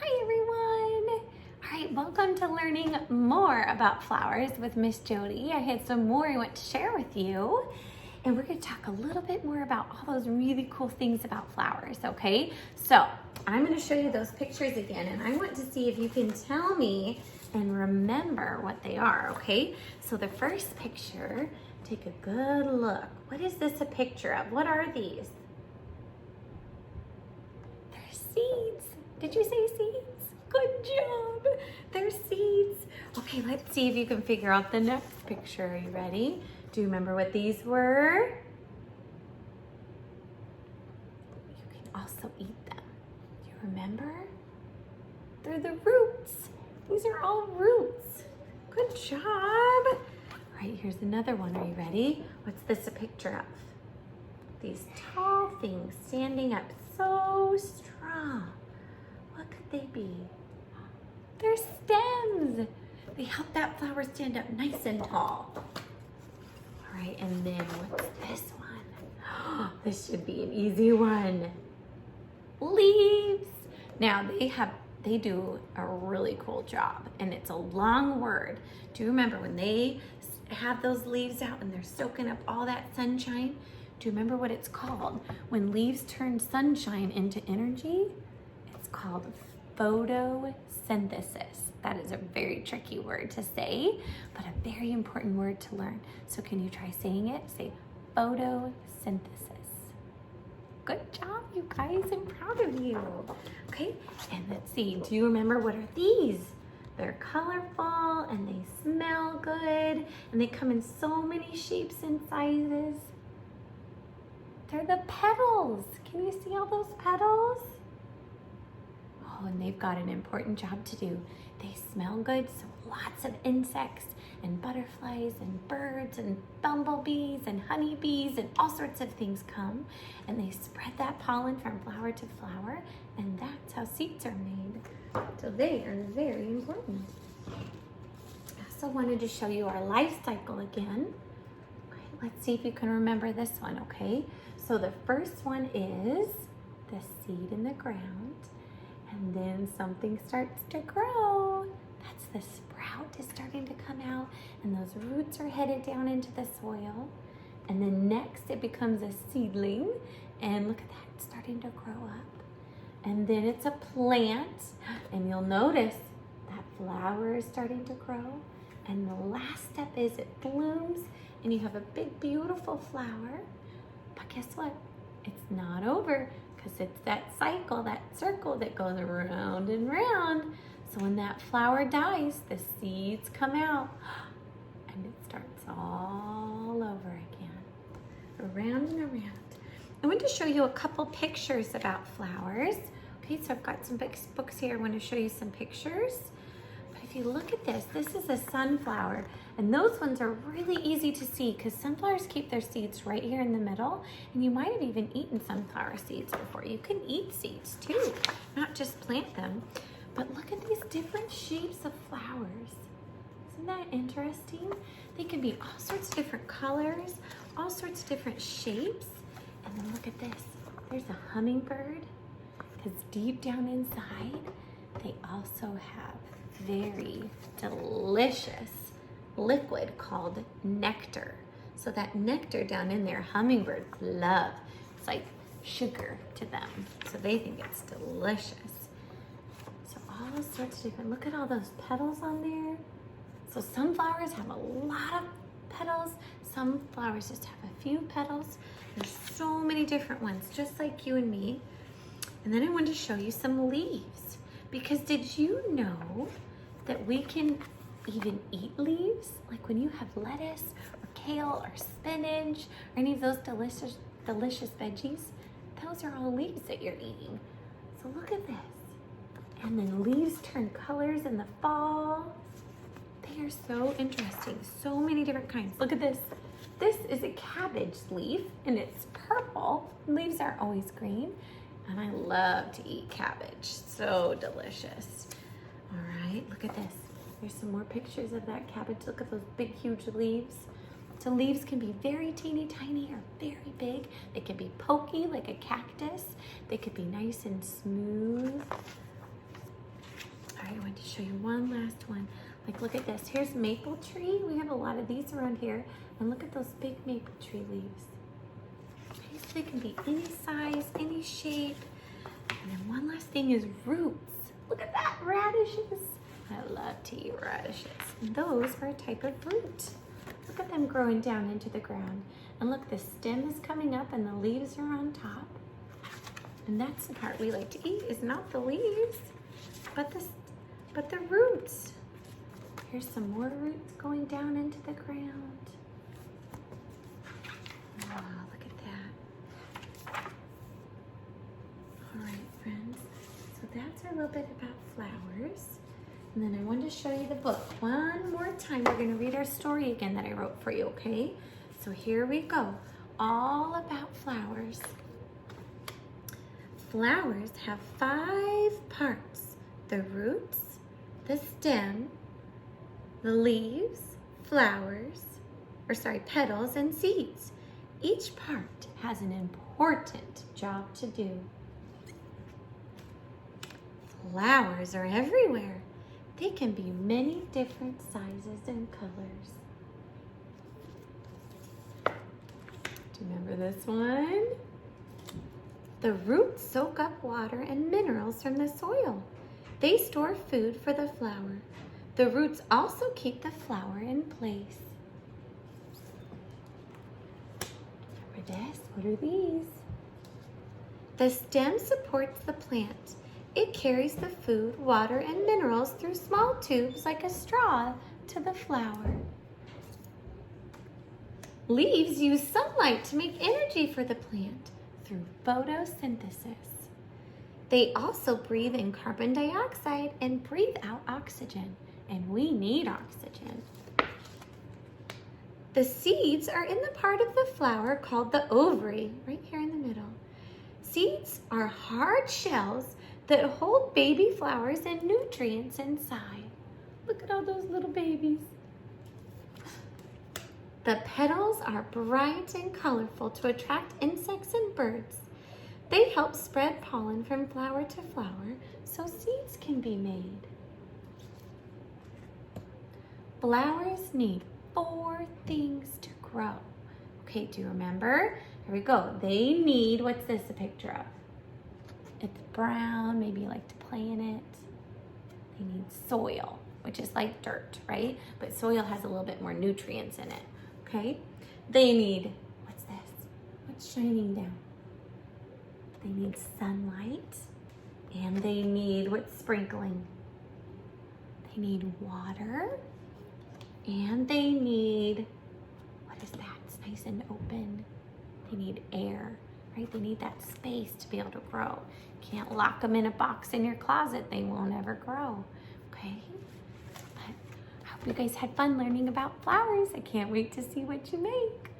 Hi everyone! Alright, welcome to learning more about flowers with Miss Jodi. I had some more I want to share with you. And we're going to talk a little bit more about all those really cool things about flowers, okay? So, I'm going to show you those pictures again, and I want to see if you can tell me and remember what they are, okay? So the first picture, take a good look. What is this a picture of? What are these? They're seeds. Did you say seeds? Good job. They're seeds. Okay, let's see if you can figure out the next picture. Are you ready? Do you remember what these were? You can also eat them. Do you remember? They're the roots. These are all roots. Good job. All right, here's another one. Are you ready? What's this a picture of? These tall things standing up so strong. What could they be? They're stems. They help that flower stand up nice and tall. All right, and then what's this one? This should be an easy one. Leaves. Now they do a really cool job, and it's a long word. Do you remember when they have those leaves out and they're soaking up all that sunshine? Do you remember what it's called? When leaves turn sunshine into energy, it's called photosynthesis. That is a very tricky word to say, but a very important word to learn. So can you try saying it? Say photosynthesis. Good job, you guys. I'm proud of you. Okay, and let's see. Do you remember what are these? They're colorful and they smell good and they come in so many shapes and sizes. They're the petals. Can you see all those petals? Oh, and they've got an important job to do. They smell good, so lots of insects and butterflies and birds and bumblebees and honeybees and all sorts of things come, and they spread that pollen from flower to flower, and that's how seeds are made. So they are very important. I also wanted to show you our life cycle again. Okay, let's see if you can remember this one, okay? So the first one is the seed in the ground. And then something starts to grow. That's the sprout is starting to come out, and those roots are headed down into the soil. And then next it becomes a seedling, and look at that, it's starting to grow up. And then it's a plant, and you'll notice that flower is starting to grow. And the last step is it blooms, and you have a big, beautiful flower. But guess what? It's not over, because it's that cycle, that circle that goes around and round. So when that flower dies, the seeds come out and it starts all over again, around and around. I want to show you a couple pictures about flowers. Okay, so I've got some books here. I want to show you some pictures. But if you look at this, this is a sunflower. And those ones are really easy to see because sunflowers keep their seeds right here in the middle. And you might have even eaten sunflower seeds before. You can eat seeds too, not just plant them. But look at these different shapes of flowers. Isn't that interesting? They can be all sorts of different colors, all sorts of different shapes. And then look at this. There's a hummingbird, because deep down inside, they also have very delicious liquid called nectar. So that nectar down in there, hummingbirds love. It's like sugar to them. So they think it's delicious. So all sorts of different, look at all those petals on there. So some flowers have a lot of petals. Some flowers just have a few petals. There's so many different ones, just like you and me. And then I wanted to show you some leaves. Because did you know that we can even eat leaves? Like when you have lettuce or kale or spinach or any of those delicious veggies, those are all leaves that you're eating. So look at this. And then leaves turn colors in the fall. They are so interesting. So many different kinds. Look at this. This is a cabbage leaf and it's purple. Leaves aren't always green. And I love to eat cabbage. So delicious. All right, look at this. There's some more pictures of that cabbage. Look at those big, huge leaves. So leaves can be very teeny tiny or very big. They can be pokey like a cactus. They could be nice and smooth. to show you one last one. Like, look at this. Here's maple tree. We have a lot of these around here. And look at those big maple tree leaves. Okay, so they can be any size, any shape. And then one last thing is roots. Look at that, radishes. I love to eat radishes. And those are a type of root. Look at them growing down into the ground. And look, the stem is coming up and the leaves are on top. And that's the part we like to eat, is not the leaves, but the roots. Here's some more roots going down into the ground. Wow, look at that. All right, friends. So that's a little bit about flowers. And then I wanted to show you the book one more time. We're going to read our story again that I wrote for you, okay? So here we go. All about flowers. Flowers have 5 parts: the roots, the stem, the leaves, petals, and seeds. Each part has an important job to do. Flowers are everywhere. They can be many different sizes and colors. Do you remember this one? The roots soak up water and minerals from the soil. They store food for the flower. The roots also keep the flower in place. Remember this? What are these? The stem supports the plant. It carries the food, water, and minerals through small tubes like a straw to the flower. Leaves use sunlight to make energy for the plant through photosynthesis. They also breathe in carbon dioxide and breathe out oxygen, and we need oxygen. The seeds are in the part of the flower called the ovary, right here in the middle. Seeds are hard shells that hold baby flowers and nutrients inside. Look at all those little babies. The petals are bright and colorful to attract insects and birds. They help spread pollen from flower to flower so seeds can be made. Flowers need 4 things to grow. Okay, do you remember? Here we go. They need, what's this a picture of? It's brown, maybe you like to play in it. They need soil, which is like dirt, right? But soil has a little bit more nutrients in it, okay? They need, what's this? What's shining down? They need sunlight, and they need, what's sprinkling? They need water, and they need, what is that? It's nice and open. They need air, right? They need that space to be able to grow. Can't lock them in a box in your closet. They won't ever grow, okay? But I hope you guys had fun learning about flowers. I can't wait to see what you make.